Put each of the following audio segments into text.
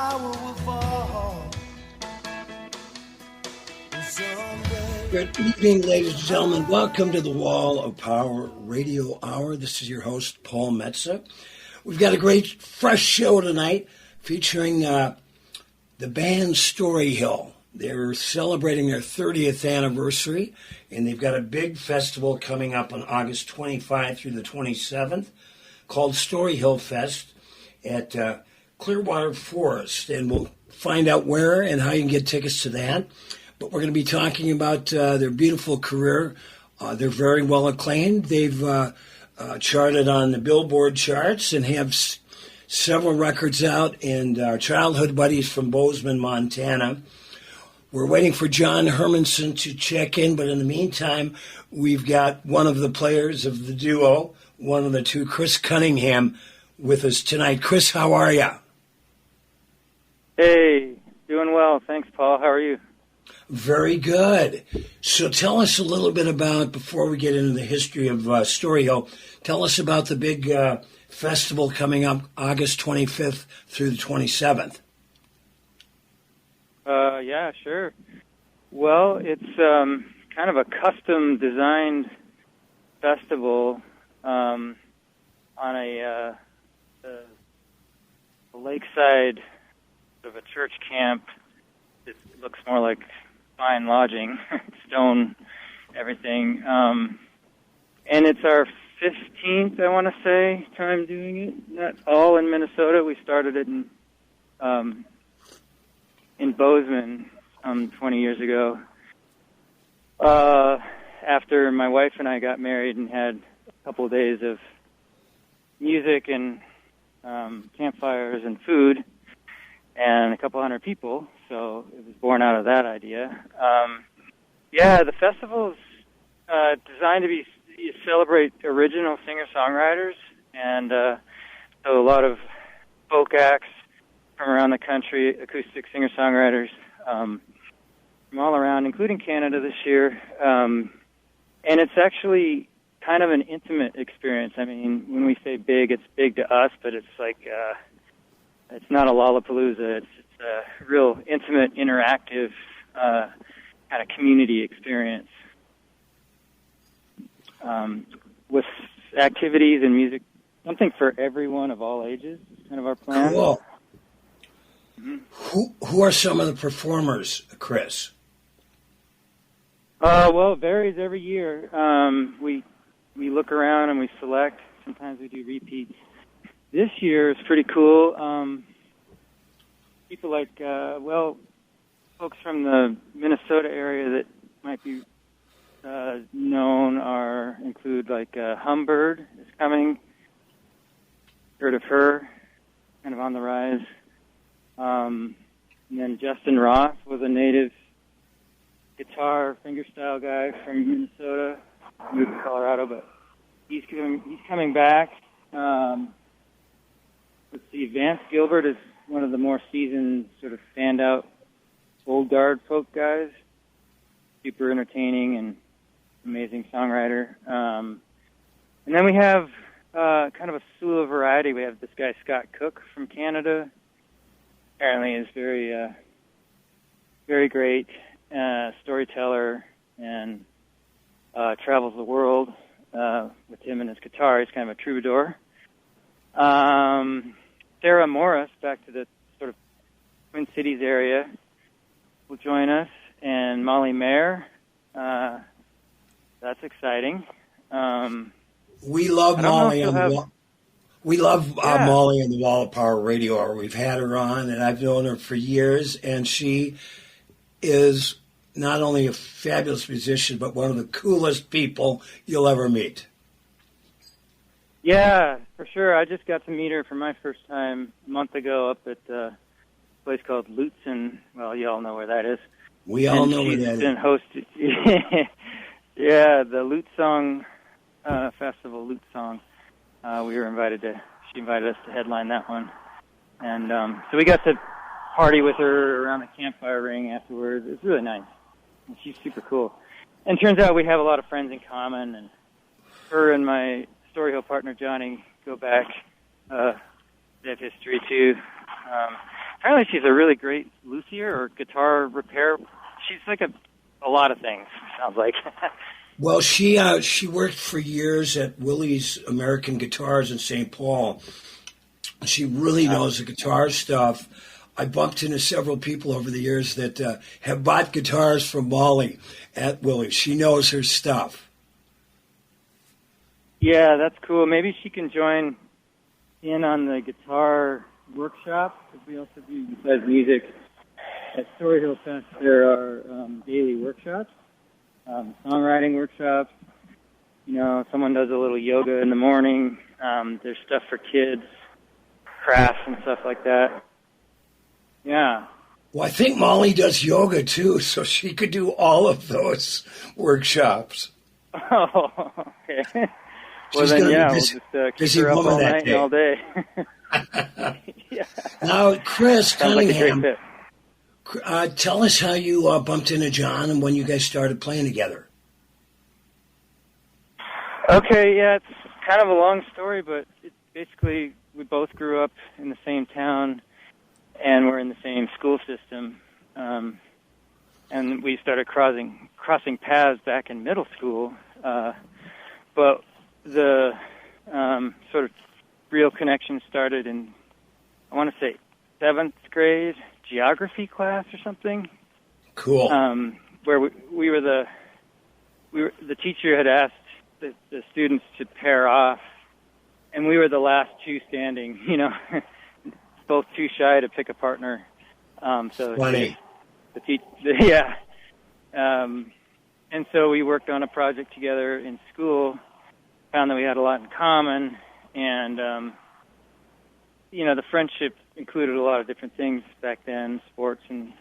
tower will fall. Good evening, ladies and gentlemen. Welcome to the Wall of Power Radio Hour. This is your host, Paul Metza. We've got a great, fresh show tonight featuring the band Storyhill. They're celebrating their 30th anniversary, and they've got a big festival coming up on August 25 through the 27th called Storyhill Fest at Clearwater Forest, and we'll find out where and how you can get tickets to that. But we're going to be talking about their beautiful career. They're very well acclaimed. They've charted on the Billboard charts and have several records out, and our childhood buddies from Bozeman, Montana. We're waiting for John Hermanson to check in, but in the meantime, we've got one of the players of the duo, one of the two, Chris Cunningham, with us tonight. Chris, how are you? Hey, doing well. Thanks, Paul. How are you? Very good. So tell us a little bit about, before we get into the history of Storyhill, tell us about the big festival coming up August 25th through the 27th. Yeah, sure. Well, it's kind of a custom-designed festival on a lakeside, sort of a church camp. It looks more like fine lodging, stone, everything. And it's our 15th, I want to say, time doing it. Not all in Minnesota. We started it in Bozeman 20 years ago. After my wife and I got married and had a couple of days of music and campfires and food and a couple hundred people, so it was born out of that idea. The festival is designed to celebrate original singer-songwriters, and so a lot of folk acts from around the country, acoustic singer-songwriters from all around, including Canada this year. And it's actually kind of an intimate experience. I mean, when we say big, it's big to us, but it's like it's not a Lollapalooza. It's a real intimate, interactive kind of community experience with activities and music, something for everyone of all ages. Kind of our plan. Cool. Mm-hmm. Who are some of the performers, Chris? Well, it varies every year. We look around and we select. Sometimes we do repeats. This year is pretty cool. People like, folks from the Minnesota area that might be known include like Humbird is coming. Heard of her? Kind of on the rise. And then Justin Ross was a native guitar fingerstyle guy from Minnesota, moved to Colorado, but he's coming back. Let's see, Vance Gilbert is one of the more seasoned, sort of standout old guard folk guys. Super entertaining and amazing songwriter. And then we have kind of a slew of variety. We have this guy Scott Cook from Canada. Apparently is very, very great storyteller and travels the world with him and his guitar. He's kind of a troubadour. Sarah Morris, back to the sort of Twin Cities area, will join us, and Molly Mayer. That's exciting. We love Molly on the wall. We love Molly on the Wall of Power Radio Hour. We've had her on, and I've known her for years, and she is not only a fabulous musician, but one of the coolest people you'll ever meet. Yeah, for sure. I just got to meet her for my first time a month ago up at a place called Lutsen. Well, you all know where that is. We all know where that is. She's been hosted. Yeah, the Lute Song Festival, Lute Song. She invited us to headline that one. And so we got to party with her around the campfire ring afterwards. It was really nice. And she's super cool. And it turns out we have a lot of friends in common, and her and my Storyhill partner, Johnny, go back. They have history, too. Apparently she's a really great luthier or guitar repair. She's like a lot of things, sounds like. Well, she worked for years at Willie's American Guitars in St. Paul. She really knows the guitar stuff. I bumped into several people over the years that have bought guitars from Molly at Willie's. She knows her stuff. Yeah, that's cool. Maybe she can join in on the guitar workshop, because we also do, besides music, at Storyhill Fest, there are daily workshops, songwriting workshops. You know, someone does a little yoga in the morning. There's stuff for kids, crafts and stuff like that. Yeah. Well, I think Molly does yoga too, so she could do all of those workshops. Oh, okay. Well, She's then, yeah, busy, we'll just keep her up all night and all day. Yeah. Now, Chris Cunningham, like a great fit. Tell us how you bumped into John and when you guys started playing together. Okay, yeah, it's kind of a long story, but it's basically we both grew up in the same town and we're in the same school system. And we started crossing paths back in middle school. But the sort of real connection started in, I want to say, 7th grade geography class or something. Cool. Where the teacher had asked the students to pair off, and we were the last two standing. You know, both too shy to pick a partner. So funny. Yeah. And so we worked on a project together in school. Found that we had a lot in common, and you know, the friendship included a lot of different things back then, sports and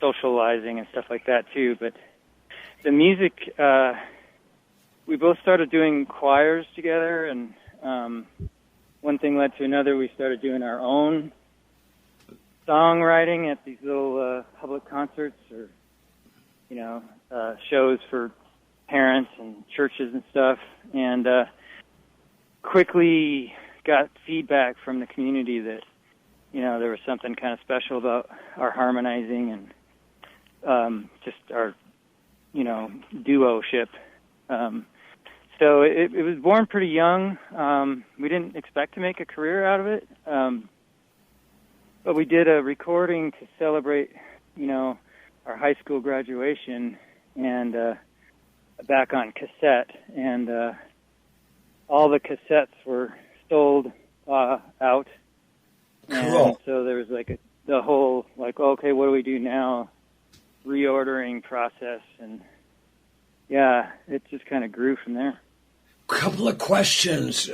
socializing and stuff like that too. But the music, we both started doing choirs together, and one thing led to another. We started doing our own songwriting at these little public concerts or, you know, shows for parents and churches and stuff, and quickly got feedback from the community that, you know, there was something kind of special about our harmonizing and just our, you know, duo-ship. So it was born pretty young. We didn't expect to make a career out of it, but we did a recording to celebrate, you know, our high school graduation, and back on cassette, and all the cassettes were sold out. Cool. And so there was like the whole, like, okay, what do we do now? Reordering process, and yeah, it just kind of grew from there. Couple of questions,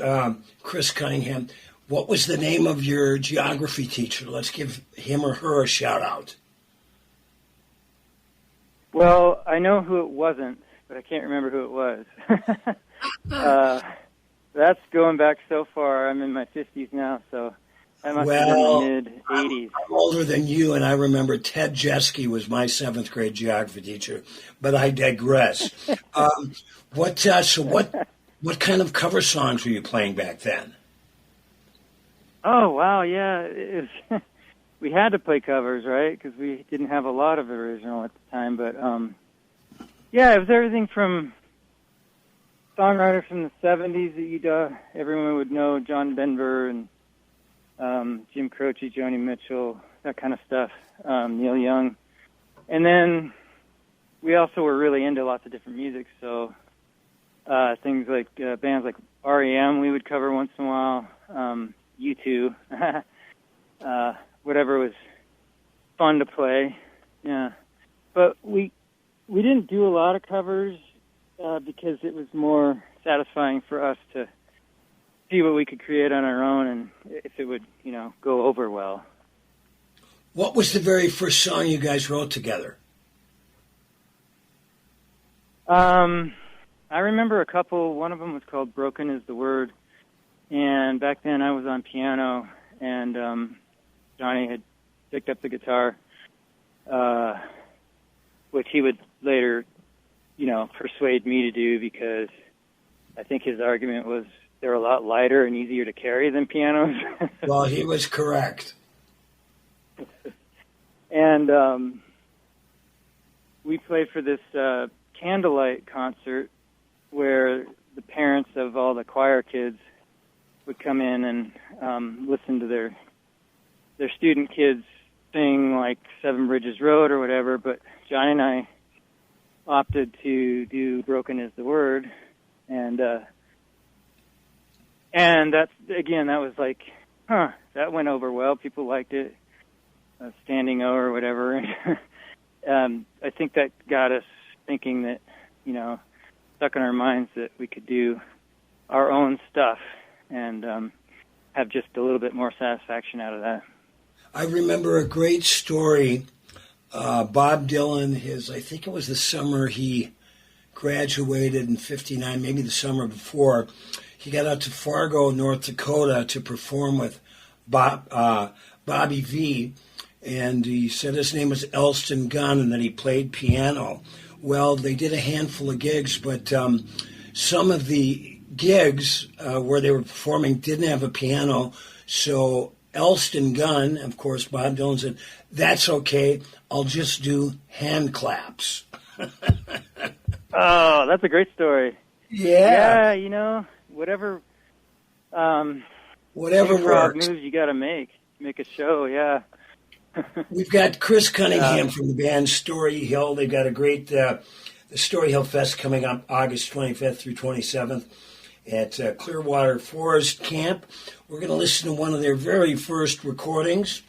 Chris Cunningham. What was the name of your geography teacher? Let's give him or her a shout out. Well, I know who it wasn't, but I can't remember who it was. That's going back so far. I'm in my 50s now, so that must have been the mid-'80s. I'm older than you, and I remember Ted Jeske was my 7th grade geography teacher, but I digress. What kind of cover songs were you playing back then? Oh, wow, yeah. We had to play covers, right, because we didn't have a lot of original at the time, but yeah, it was everything from songwriters from the 70s that everyone would know, John Denver and Jim Croce, Joni Mitchell, that kind of stuff, Neil Young. And then we also were really into lots of different music, so things like bands like REM we would cover once in a while, U2, whatever was fun to play, yeah. But we didn't do a lot of covers because it was more satisfying for us to see what we could create on our own and if it would, you know, go over well. What was the very first song you guys wrote together? I remember a couple. One of them was called Broken is the Word, and back then I was on piano, and Johnny had picked up the guitar, which he would later, you know, persuade me to do because I think his argument was they're a lot lighter and easier to carry than pianos. Well, he was correct. And we played for this candlelight concert where the parents of all the choir kids would come in and listen to their student kids sing like Seven Bridges Road or whatever, but Johnny and I opted to do Broken is the Word, and that was like, that went over well. People liked it, standing O or whatever. I think that got us thinking that, stuck in our minds that we could do our own stuff and have just a little bit more satisfaction out of that. I remember a great story. Bob Dylan, I think it was the summer he graduated in '59, maybe the summer before, he got out to Fargo, North Dakota to perform with Bobby V, and he said his name was Elston Gunn and that he played piano. Well, they did a handful of gigs, but some of the gigs where they were performing didn't have a piano, so Elston Gunn, of course, Bob Dylan said, "That's okay, I'll just do hand claps." Oh, that's a great story. Yeah. Yeah, whatever works. moves you got to make a show, yeah. We've got Chris Cunningham from the band Storyhill. They've got a great the Storyhill Fest coming up August 25th through 27th at Clearwater Camp. We're going to listen to one of their very first recordings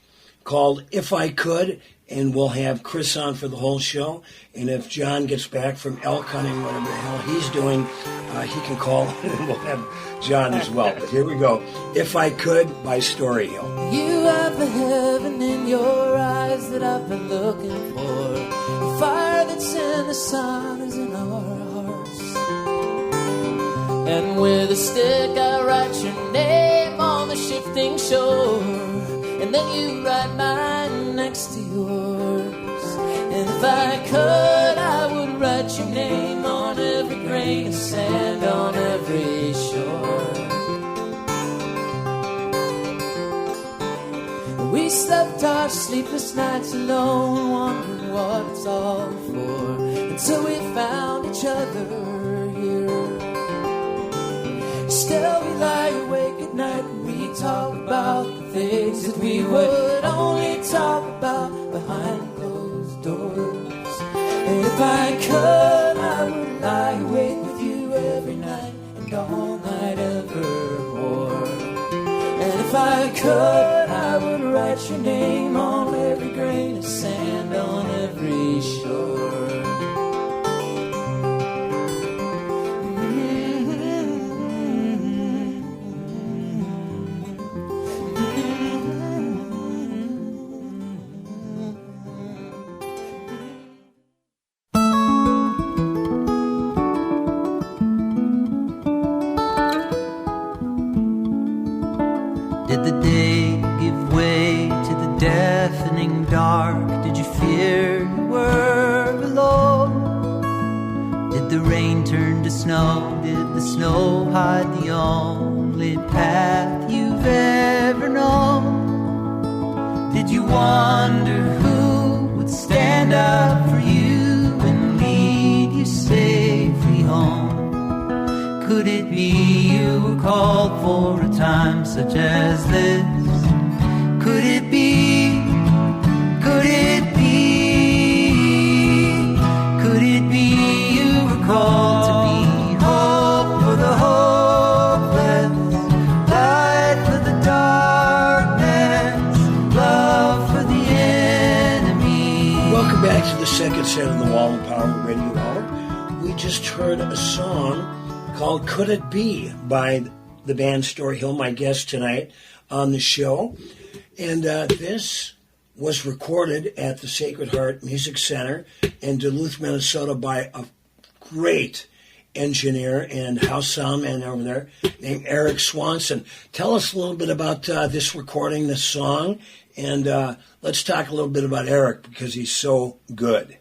called If I Could, and we'll have Chris on for the whole show. And if John gets back from elk hunting, whatever the hell he's doing, he can call and we'll have John as well. But here we go. If I Could by Storyhill. You have the heaven in your eyes that I've been looking for. The fire that's in the sun is in our hearts. And with a stick I write your name on the shifting shore, and then you write mine next to yours. And if I could, I would write your name on every grain of sand on every shore. We slept our sleepless nights alone, wondering what it's all for, until we found each other here. Still we lie awake at night and we talk about the things that we would only talk about behind closed doors. And if I could, I would lie awake with you every night and all night evermore. And if I could, I would write your name on every grain of sand on every shore. Did the day give way to the deafening dark? Did you fear you were alone? Did the rain turn to snow? Did the snow hide the only path you've ever known? Did you wonder who would stand up for you and lead you safely home? Could it be you were called for a time such as this? Could it be? Could it be? Could it be you were called to be hope for the hopeless, light for the darkness, love for the enemy? Welcome back to the second set of the Wall of Power Radio Hour. We just heard a song called Could It Be by the band Storyhill, my guest tonight on the show. And this was recorded at the Sacred Heart Music Center in Duluth, Minnesota by a great engineer and house sound man over there named Eric Swanson. Tell us a little bit about this recording, this song, and let's talk a little bit about Eric because he's so good.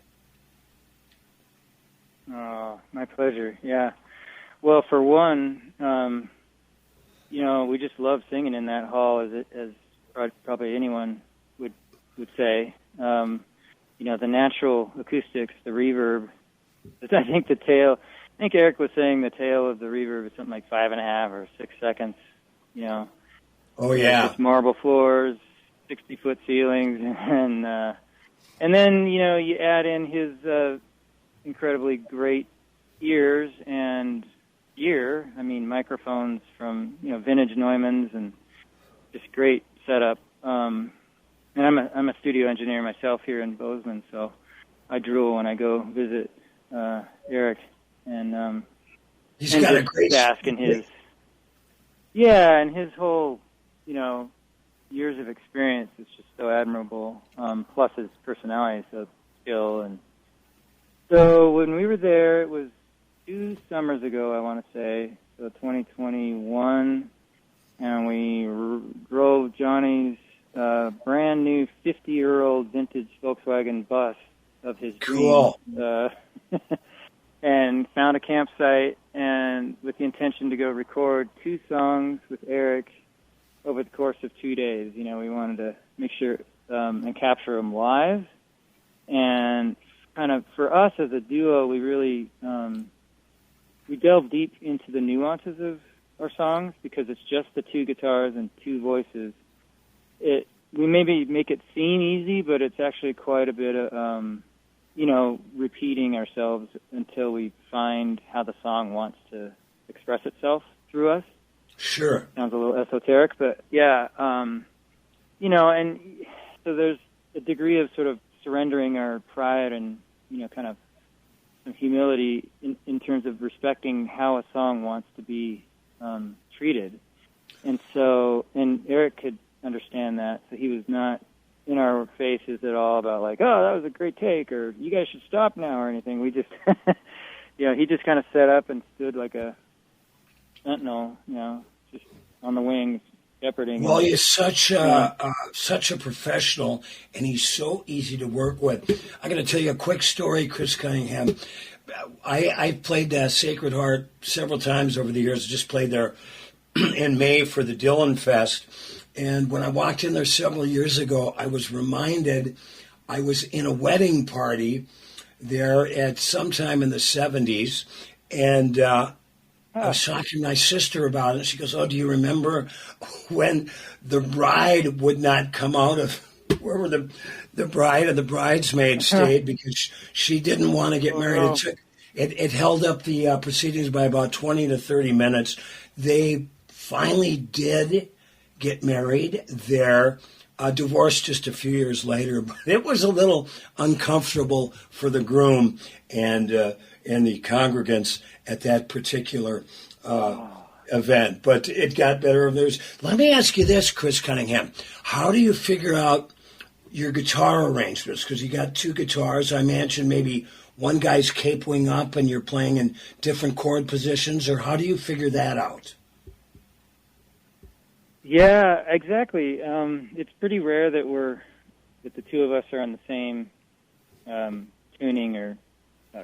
Oh, my pleasure, yeah. Well, for one, we just love singing in that hall, as probably anyone would say. The natural acoustics, the reverb. I think Eric was saying the tail of the reverb is something like 5.5 or 6 seconds. Oh yeah. Just marble floors, 60-foot ceilings, and then you add in his incredibly great ears and gear. I mean, microphones from vintage Neumanns and just great setup. And I'm a studio engineer myself here in Bozeman, so I drool when I go visit Eric, and he's got a great bask in his and his whole years of experience is just so admirable. Plus his personality is so chill. And so when we were there, it was 2 summers ago, I want to say, so 2021, and we drove Johnny's brand new 50-year-old vintage Volkswagen bus of his cool. dreams, and found a campsite, and with the intention to go record 2 songs with Eric over the course of 2 days. We wanted to make sure and capture them live, and kind of for us as a duo, we really we delve deep into the nuances of our songs because it's just the 2 guitars and 2 voices. We maybe make it seem easy, but it's actually quite a bit of, repeating ourselves until we find how the song wants to express itself through us. Sure. Sounds a little esoteric, but yeah, and so there's a degree of sort of surrendering our pride and, kind of some humility in terms of respecting how a song wants to be treated. And Eric could understand that, so he was not in our faces at all about like, oh, that was a great take, or you guys should stop now, or anything. We just, he just kind of set up and stood like a sentinel, just on the wings, shepherding. Well, he's such a professional, and he's so easy to work with. I'm going to tell you a quick story, Chris Cunningham. I've played Sacred Heart several times over the years. Just played there in May for the Dylan Fest. And when I walked in there several years ago, I was reminded I was in a wedding party there at sometime in the 70s. And I was talking to my sister about it. She goes, oh, do you remember when the bride would not come out of wherever the bride and the bridesmaid stayed because she didn't want to get married? It held up the proceedings by about 20 to 30 minutes. They finally did get married. They're divorced just a few years later, but it was a little uncomfortable for the groom and the congregants at that particular event. But it got better. Let me ask you this, Chris Cunningham. How do you figure out your guitar arrangements? Because you got 2 guitars. I imagine maybe one guy's capoing up and you're playing in different chord positions, or how do you figure that out? Yeah, exactly. It's pretty rare that the 2 of us are on the same tuning or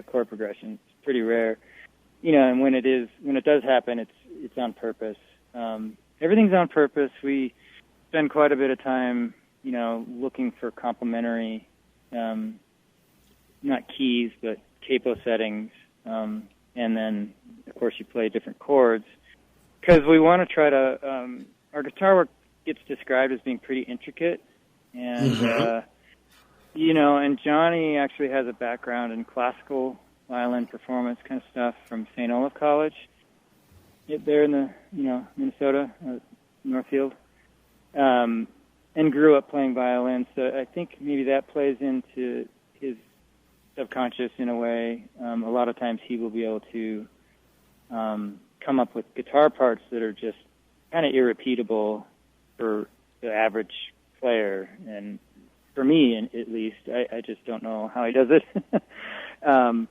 chord progression. It's pretty rare, and when it does happen, it's on purpose. Everything's on purpose. We spend quite a bit of time, looking for complementary, not keys, but capo settings, and then of course you play different chords because we want to try to. Our guitar work gets described as being pretty intricate, and and Johnny actually has a background in classical violin performance kind of stuff from St. Olaf College, there in the Minnesota, Northfield, and grew up playing violin. So I think maybe that plays into his subconscious in a way. A lot of times he will be able to come up with guitar parts that are just kind of irrepeatable for the average player, and for me, at least, I just don't know how he does it. And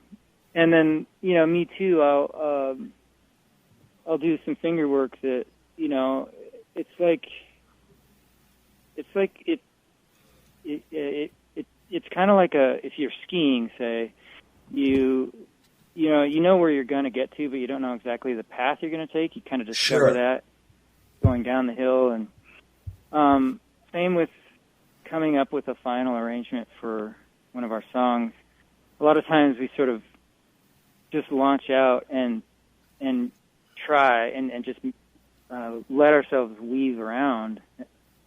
then, me too. I'll do some finger work that, it's kind of like if you're skiing, say, you know where you're going to get to, but you don't know exactly the path you're going to take. You kind of discover that going down the hill. And same with coming up with a final arrangement for one of our songs. A lot of times we sort of just launch out and try and just let ourselves weave around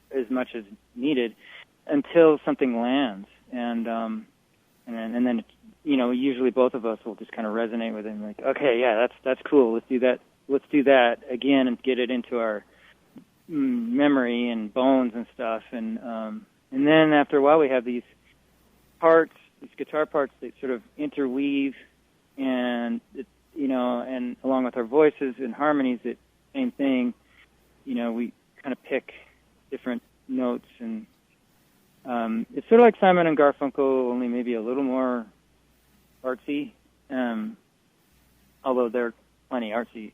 as much as needed until something lands, and then usually both of us will just kind of resonate with it and like, okay, yeah, that's cool. Let's do that again and get it into our memory and bones and stuff, and then after a while we have these guitar parts that sort of interweave, and and along with our voices and harmonies, that same thing. We kind of pick different notes, and it's sort of like Simon and Garfunkel, only maybe a little more artsy, although they're plenty artsy.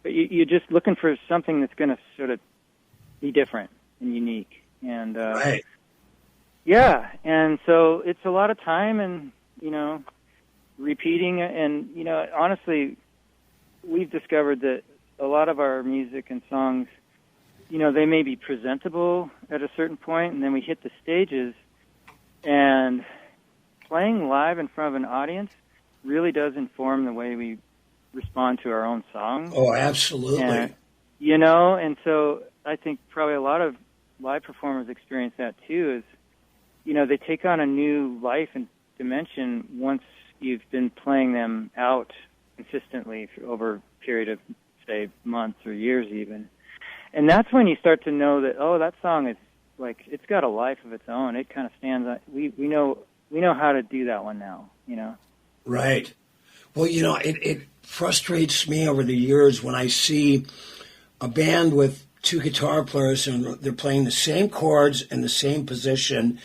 But you're just looking for something that's going to sort of be different and unique. And right. Yeah, and so it's a lot of time and, repeating. And, honestly, we've discovered that a lot of our music and songs, they may be presentable at a certain point, and then we hit the stages, and playing live in front of an audience really does inform the way we respond to our own songs. Oh, absolutely. And, and so I think probably a lot of live performers experience that too, is, they take on a new life and dimension once you've been playing them out consistently over a period of, say, months or years even. And that's when you start to know that, that song is like, it's got a life of its own. It kind of stands on, we know how to do that one now, Right. Well, it frustrates me over the years when I see a band with two guitar players and they're playing the same chords in the same position,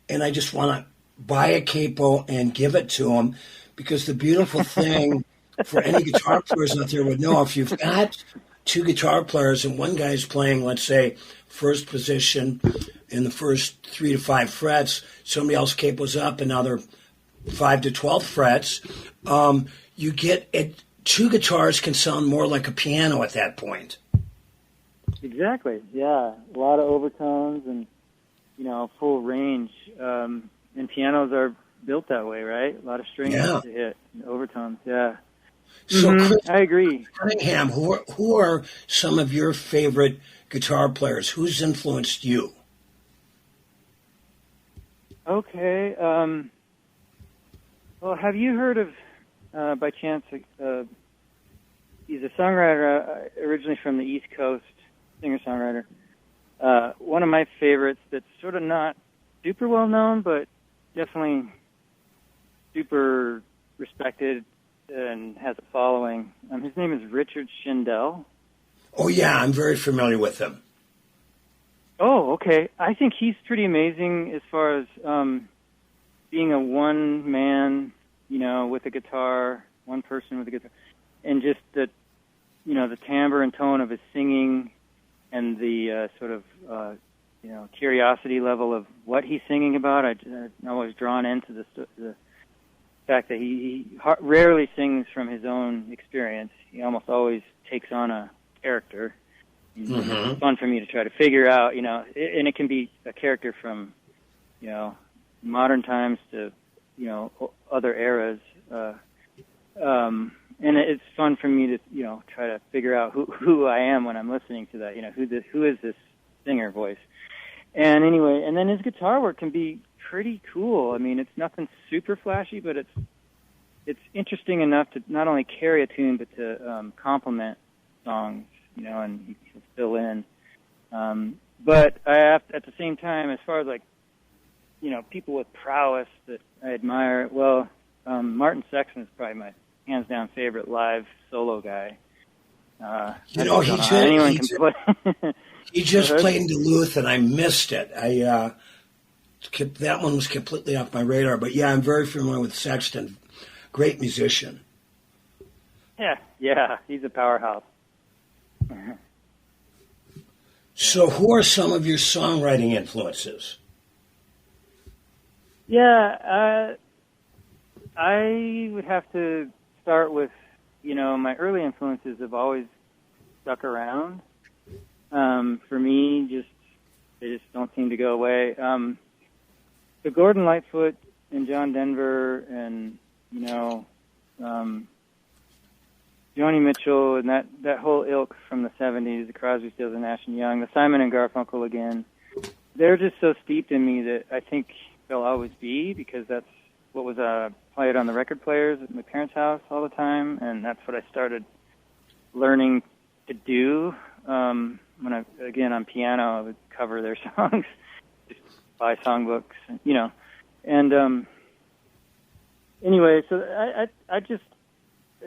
and I just want to buy a capo and give it to them, because the beautiful thing for any guitar players out there would know, if you've got two guitar players and one guy's playing, let's say, first position in the first 3 to 5 frets, somebody else capos up another 5 to 12 frets, you get it. Two guitars can sound more like a piano at that point. Exactly. Yeah, a lot of overtones and full range. And pianos are built that way, right? A lot of strings to hit, and overtones. Yeah. So, Chris, I agree. Cunningham, who are some of your favorite guitar players? Who's influenced you? Okay. Well, have you heard of, by chance, he's a songwriter originally from the East Coast, singer-songwriter. One of my favorites that's sort of not super well known, but definitely super respected and has a following. His name is Richard Shindell. Oh, yeah, I'm very familiar with him. Oh, okay. I think he's pretty amazing as far as being a one-man, with a guitar, one person with a guitar, and just the timbre and tone of his singing, and the sort of, curiosity level of what he's singing about. I'm always drawn into the fact that he rarely sings from his own experience. He almost always takes on a character. It's fun for me to try to figure out, and it can be a character from, modern times to, other eras. And it's fun for me to, try to figure out who I am when I'm listening to that, who is this singer voice. And anyway, and then his guitar work can be pretty cool. I mean, it's nothing super flashy, but it's interesting enough to not only carry a tune, but to complement songs, and he can fill in. But I have, at the same time, as far as people with prowess that I admire, well, Martin Sexton is probably my hands-down favorite live solo guy. He just played in Duluth, and I missed it. That one was completely off my radar. But yeah, I'm very familiar with Sexton. Great musician. Yeah, he's a powerhouse. So, who are some of your songwriting influences? Yeah, I would have to start with, my early influences have always stuck around. for me, they just don't seem to go away. So Gordon Lightfoot and John Denver and, Joni Mitchell and that whole ilk from the 70s, the Crosby, Stills and Nash and Young, the Simon and Garfunkel again, they're just so steeped in me that I think they'll always be, because that's what was played on the record players at my parents' house all the time, and that's what I started learning to do. When on piano, I would cover their songs, just buy songbooks, and anyway, so I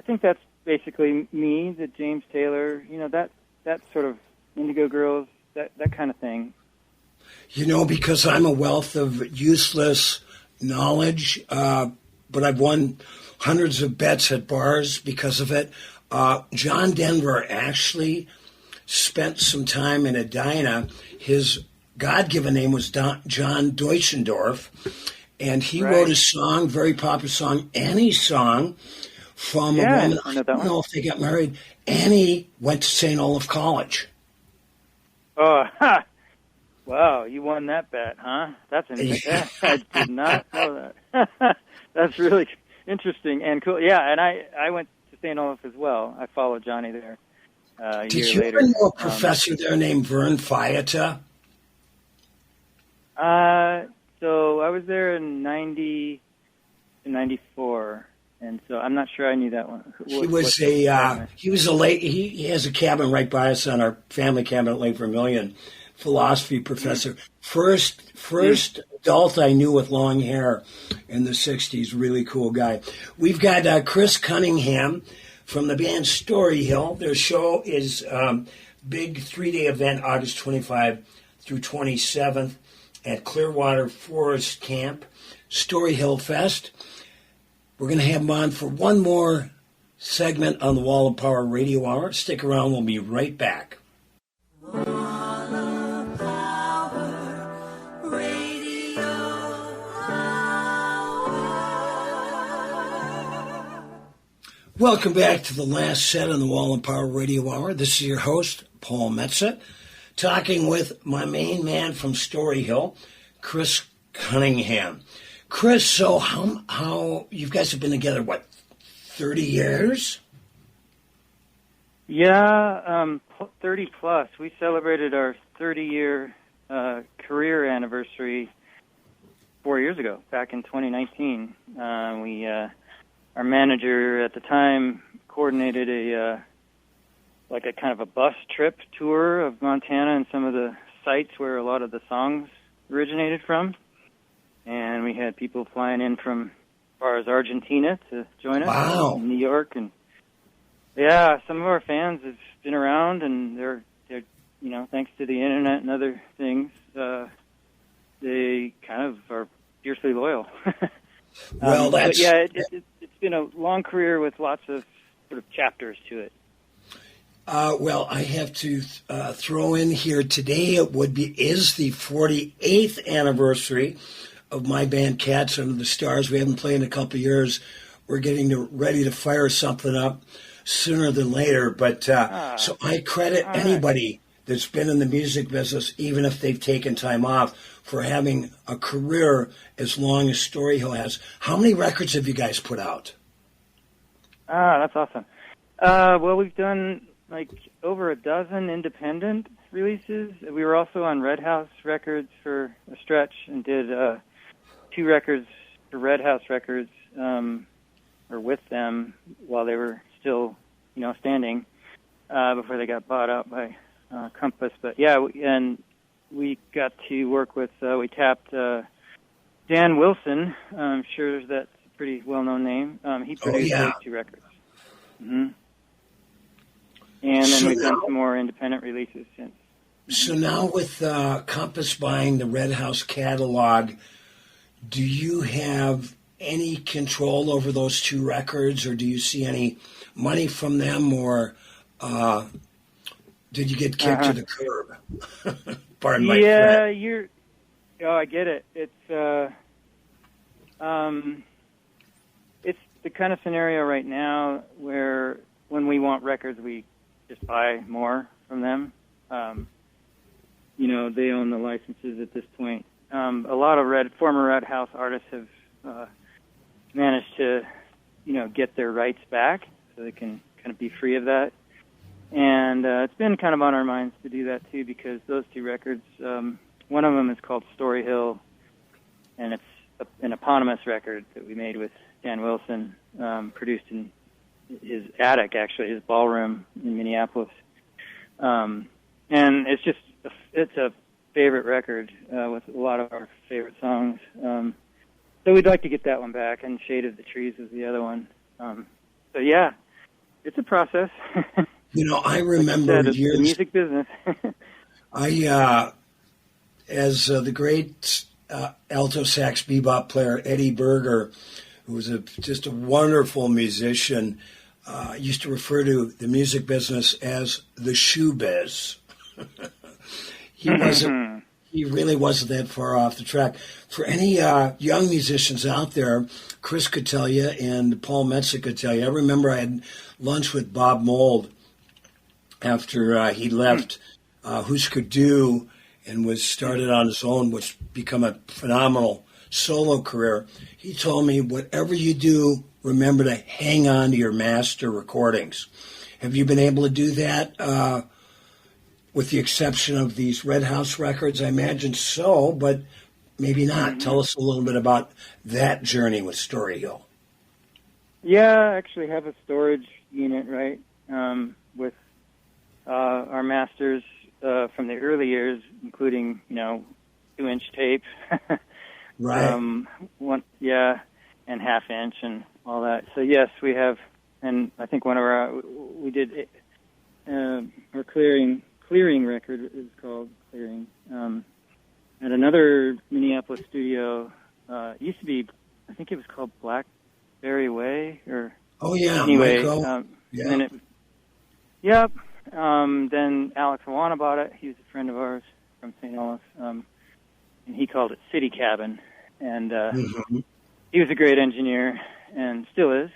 think that's basically me, the James Taylor, that sort of Indigo Girls, that kind of thing. Because I'm a wealth of useless knowledge, but I've won hundreds of bets at bars because of it. John Denver actually spent some time in Edina. His God-given name was John Deutschendorf, and he wrote a song, very popular song, Annie song, from a woman. I don't know if they got married. Annie went to St. Olaf College. Oh, wow, you won that bet, huh? That's interesting. I did not know that. That's really interesting and cool. Yeah, and I went to St. Olaf as well. I followed Johnny there a Did year you later. ever know a professor there named Vern Fiata? So I was there in 90 to 94, and so I'm not sure I knew that one. He has a cabin right by us on our family cabin at Lake Vermilion, philosophy professor. First adult I knew with long hair in the 60s, really cool guy. We've got Chris Cunningham from the band Storyhill. Their show is big 3-day event, August 25 through 27th at Clearwater Camp, Storyhill Fest. We're going to have him on for one more segment on the Wall of Power Radio Hour. Stick around. We'll be right back. Welcome back to the last set on the Wall of Power Radio Hour. This is your host, Paul Metza, talking with my main man from Storyhill, Chris Cunningham. Chris, so how you guys have been together, 30 years? Yeah, 30 plus. We celebrated our 30-year career anniversary 4 years ago, back in 2019. Our manager at the time coordinated a kind of a bus trip tour of Montana and some of the sites where a lot of the songs originated from. And we had people flying in from as far as Argentina to join us. Wow. In New York. And yeah, some of our fans have been around, and they're thanks to the internet and other things, they kind of are fiercely loyal. Well, that's... It's been a long career with lots of sort of chapters to it. Well, I have to throw in here today is the 48th anniversary of my band Cats Under the Stars. We haven't played in a couple of years. We're getting ready to fire something up sooner than later. But so I credit anybody that's been in the music business, even if they've taken time off, for having a career as long as Storyhill has. How many records have you guys put out? That's awesome. Well, we've done over a dozen independent releases. We were also on Red House Records for a stretch and did 2 records for Red House Records, or with them while they were still, standing, before they got bought out by Compass. But yeah, and we got to work with, we tapped Dan Wilson. I'm sure that's a pretty well-known name. He produced those 2 records. Mm-hmm. And then we've done some more independent releases since. So now with Compass buying the Red House catalog, do you have any control over those 2 records, or do you see any money from them, or did you get kicked to the curb? Pardon my French. I get it. It's the kind of scenario right now where when we want records, we just buy more from them. they own the licenses at this point. A lot of former Red House artists have managed to, get their rights back so they can kind of be free of that. And it's been kind of on our minds to do that too, because those two records, one of them is called Storyhill, and it's an eponymous record that we made with Dan Wilson, produced in his attic, actually, his ballroom in Minneapolis. And it's a favorite record with a lot of our favorite songs. So we'd like to get that one back, and Shade of the Trees is the other one. So yeah, it's a process. I remember like years. The music business. As the great alto sax bebop player Eddie Berger, who was just a wonderful musician, used to refer to the music business as the shoe biz. He really wasn't that far off the track. For any young musicians out there, Chris could tell you, and Paul Metsa could tell you. I remember I had lunch with Bob Mould after he left Husker Du and was started on his own, which become a phenomenal solo career. He told me, whatever you do, remember to hang on to your master recordings. Have you been able to do that with the exception of these Red House records? I imagine so, but maybe not. Mm-hmm. Tell us a little bit about that journey with Storyhill. Yeah, I actually have a storage unit, right, with our masters from the early years, including, 2-inch tape. Right. And half-inch and all that. So, yes, we have, and I think we did our Clearing record is called Clearing. At another Minneapolis studio, it used to be, I think it was called Blackberry Way, or... Oh, yeah. Anyway, yeah. Then Alex Awana bought it. He was a friend of ours from St. Louis, and he called it City Cabin. And he was a great engineer, and still is.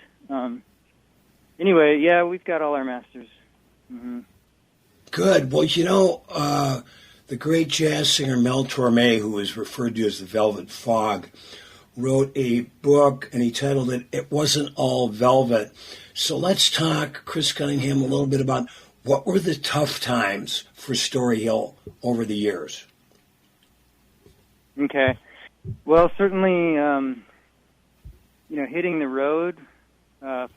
Anyway, yeah, we've got all our masters. Mm-hmm. Good. Well, the great jazz singer Mel Torme, who is referred to as the Velvet Fog, wrote a book, and he titled it "It Wasn't All Velvet." So let's talk, Chris Cunningham, a little bit about what were the tough times for Storyhill over the years. Okay. Well, certainly, hitting the road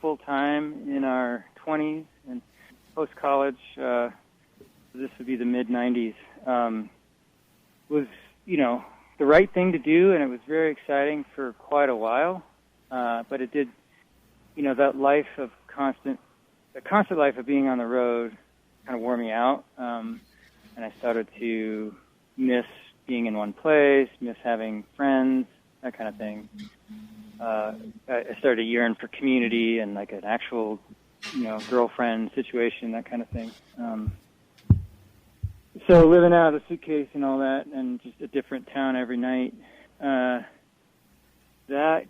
full time in our 20s and post-college, this would be the mid-'90s, was, the right thing to do, and it was very exciting for quite a while. But it did, that life of constant life of being on the road kind of wore me out. And I started to miss being in one place, miss having friends, that kind of thing. I started to yearn for community and like an actual, girlfriend situation, that kind of thing. So living out of the suitcase and all that, and just a different town every night, that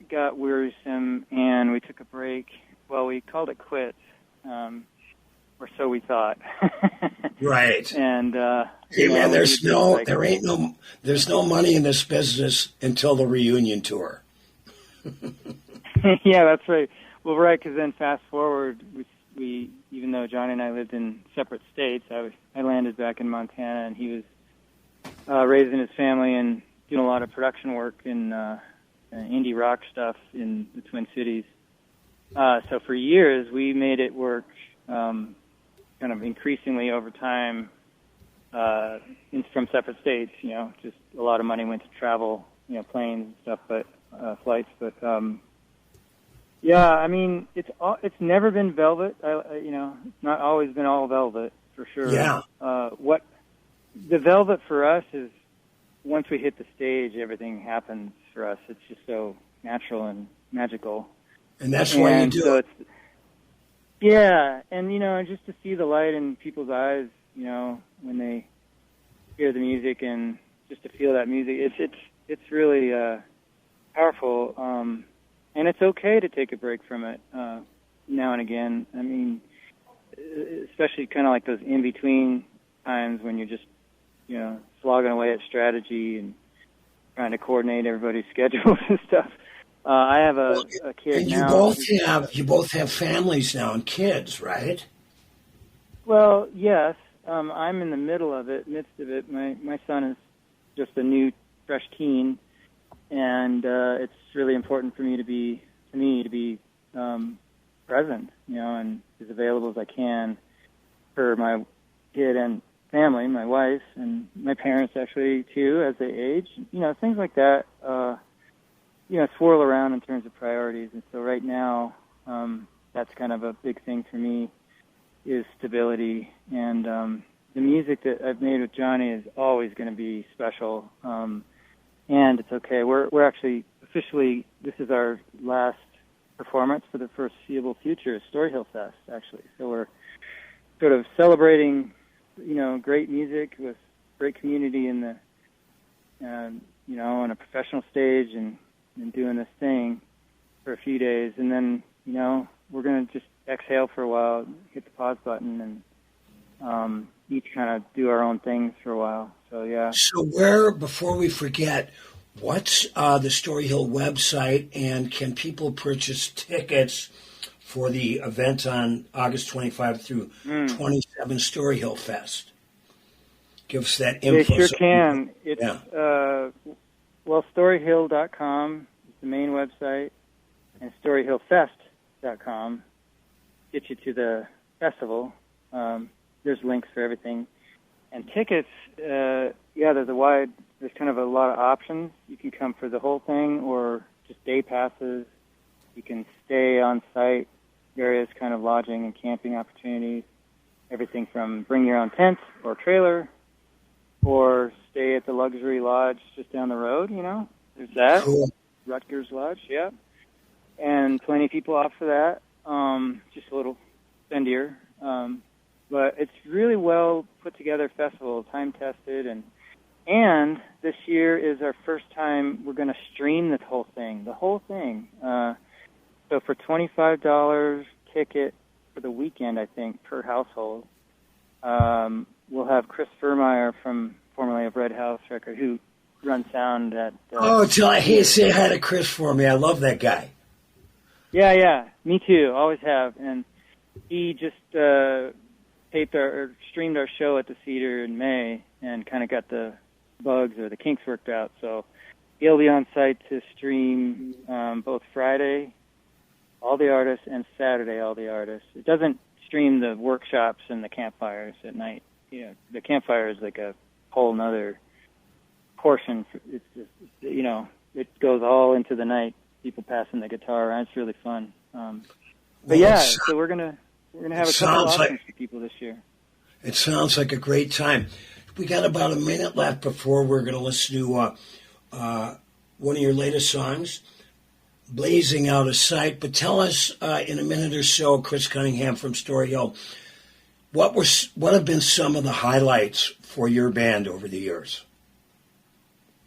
got wearisome, and we took a break. Well, we called it quits, or so we thought. Right. And hey, man, there's no money in this business until the reunion tour. Yeah, that's right. Well, right, because then fast forward, we even though Johnny and I lived in separate states, I landed back in Montana, and he was raising his family and doing a lot of production work in indie rock stuff in the Twin Cities. So for years, we made it work kind of increasingly over time from separate states. Just a lot of money went to travel, planes and stuff, but flights. But yeah, I mean, it's never been velvet. It's not always been all velvet for sure. Yeah. What the velvet for us is, once we hit the stage, everything happens for us. It's just so natural and magical. And that's why you do it. Yeah, and just to see the light in people's eyes, when they hear the music, and just to feel that music, it's really powerful. And it's okay to take a break from it now and again. I mean, especially kind of like those in-between times when you're just, slogging away at strategy and trying to coordinate everybody's schedules and stuff. I have a kid and now. You both have families now and kids, right? Well, yes. I'm in the midst of it. My son is just a new, fresh teen, and it's really important for me to be present, and as available as I can for my kid and family, my wife, and my parents actually too, as they age. Things like that. Swirl around in terms of priorities, and so right now, that's kind of a big thing for me is stability, and the music that I've made with Johnny is always going to be special, and it's okay. We're actually officially, this is our last performance for the foreseeable future, Storyhill Fest, actually. So we're sort of celebrating, great music with great community in the, on a professional stage and doing this thing for a few days, and then, we're going to just exhale for a while, hit the pause button, and each kind of do our own things for a while. So, yeah. So before we forget, what's the Storyhill website, and can people purchase tickets for the event on August 25 through 27, Storyhill Fest? Give us that info. They sure can. It's, Storyhill.com is the main website, and StoryhillFest.com gets you to the festival. There's links for everything. And tickets, there's kind of a lot of options. You can come for the whole thing or just day passes. You can stay on site, various kind of lodging and camping opportunities. Everything from bring your own tent or trailer, or stay at the luxury lodge just down the road, There's that. Cool. Rutgers Lodge, yeah. And plenty of people opt for that. Just a little spendier. But it's really well put together festival, time tested, and this year is our first time we're going to stream the whole thing. So for $25 ticket for the weekend, I think, per household, we'll have Chris Furmeyer formerly of Red House Record, who runs sound at... say hi to Chris for me. I love that guy. Yeah, me too. Always have. And he just streamed our show at the Cedar in May and kind of got the bugs or the kinks worked out. So he'll be on site to stream both Friday, all the artists, and Saturday, all the artists. It doesn't stream the workshops and the campfires at night. The campfire is like a whole nother portion. It's just, it goes all into the night. People passing the guitar around. It's really fun. So we're gonna have a couple options for people this year. It sounds like a great time. We got about a minute left before we're going to listen to one of your latest songs, Blazing Out of Sight. But tell us in a minute or so, Chris Cunningham from Storyhill, what have been some of the highlights for your band over the years?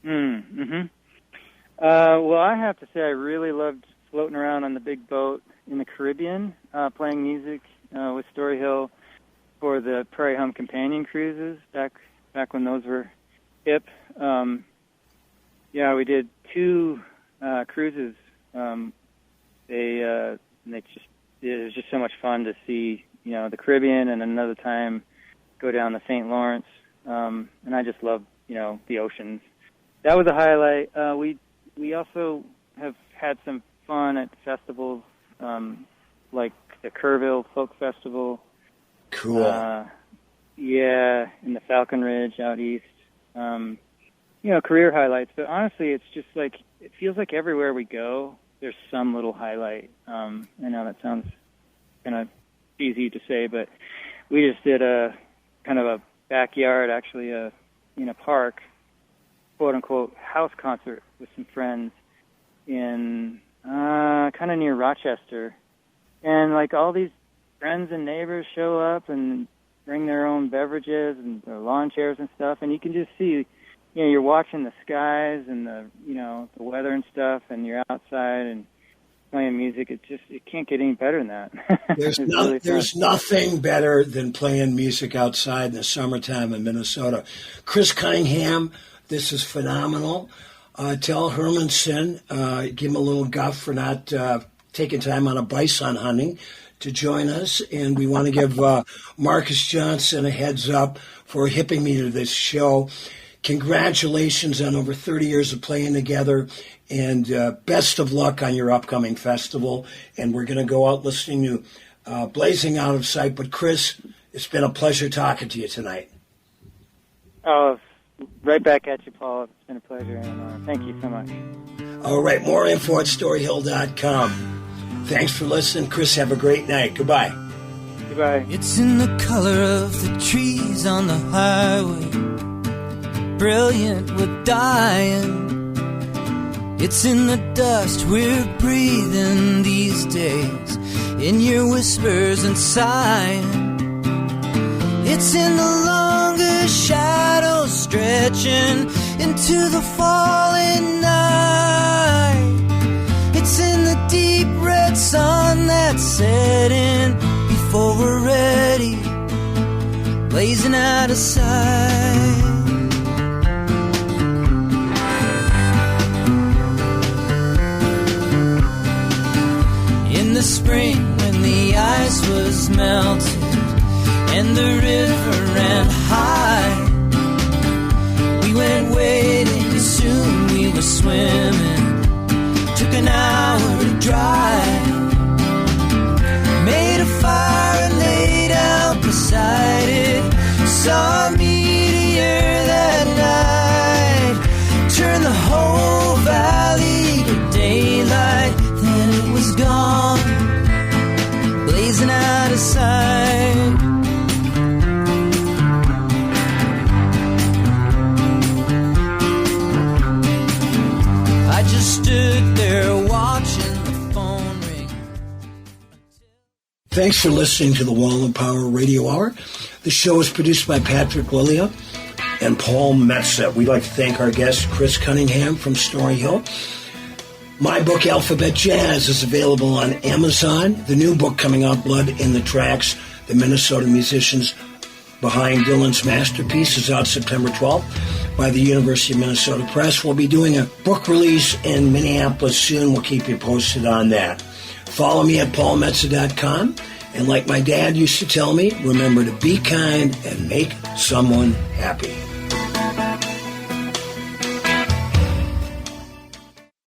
Well, I have to say I really loved floating around on the big boat in the Caribbean, playing music with Storyhill for the Prairie Hum Companion cruises back when those were hip. We did 2 cruises. It was just so much fun to see, the Caribbean, and another time go down the St. Lawrence. And I just love, the oceans. That was a highlight. We also have had some fun at festivals, like the Kerrville Folk Festival. Cool. In the Falcon Ridge out east. Career highlights. But honestly, it's just like, it feels like everywhere we go, there's some little highlight. I know that sounds kind of easy to say, but we just did a kind of a backyard, actually, in a park, quote-unquote, house concert with some friends in kind of near Rochester. And, like, all these friends and neighbors show up and bring their own beverages and their lawn chairs and stuff, and you can just see, you're watching the skies and the weather and stuff, and you're outside, and playing music. It can't get any better than that. There's nothing better than playing music outside in the summertime in Minnesota. Chris Cunningham, this is phenomenal. Tell Hermanson, give him a little guff for not taking time on a bison hunting to join us. And we want to give Marcus Johnson a heads up for hipping me to this show. Congratulations on over 30 years of playing together, and best of luck on your upcoming festival. And we're going to go out listening to Blazing Out of Sight. But Chris, it's been a pleasure talking to you tonight. Oh, right back at you, Paul. It's been a pleasure, and thank you so much. All right, more info at Storyhill.com. Thanks for listening. Chris, have a great night. Goodbye. Goodbye. It's in the color of the trees on the highway, brilliant with dying. It's in the dust we're breathing these days, in your whispers and sighing. It's in the longer shadows stretching into the falling night. It's in the deep red sun that's setting before we're ready, blazing out of sight. In the spring when the ice was melted and the river ran high, we went wading, soon we were swimming, took an hour to dry, made a fire and lay down beside it, saw a meteor that night, turned the whole valley to daylight, then it was gone, blazing out of sight. I just stood there watching the phone ring. Thanks for listening to the Wall of Power Radio Hour. The show is produced by Patrick Lilia and Paul Metza. We'd like to thank our guest, Chris Cunningham from Storyhill. My book, Alphabet Jazz, is available on Amazon. The new book coming out, Blood in the Tracks, the Minnesota musicians behind Dylan's masterpiece, is out September 12th by the University of Minnesota Press. We'll be doing a book release in Minneapolis soon. We'll keep you posted on that. Follow me at paulmetza.com. And like my dad used to tell me, remember to be kind and make someone happy.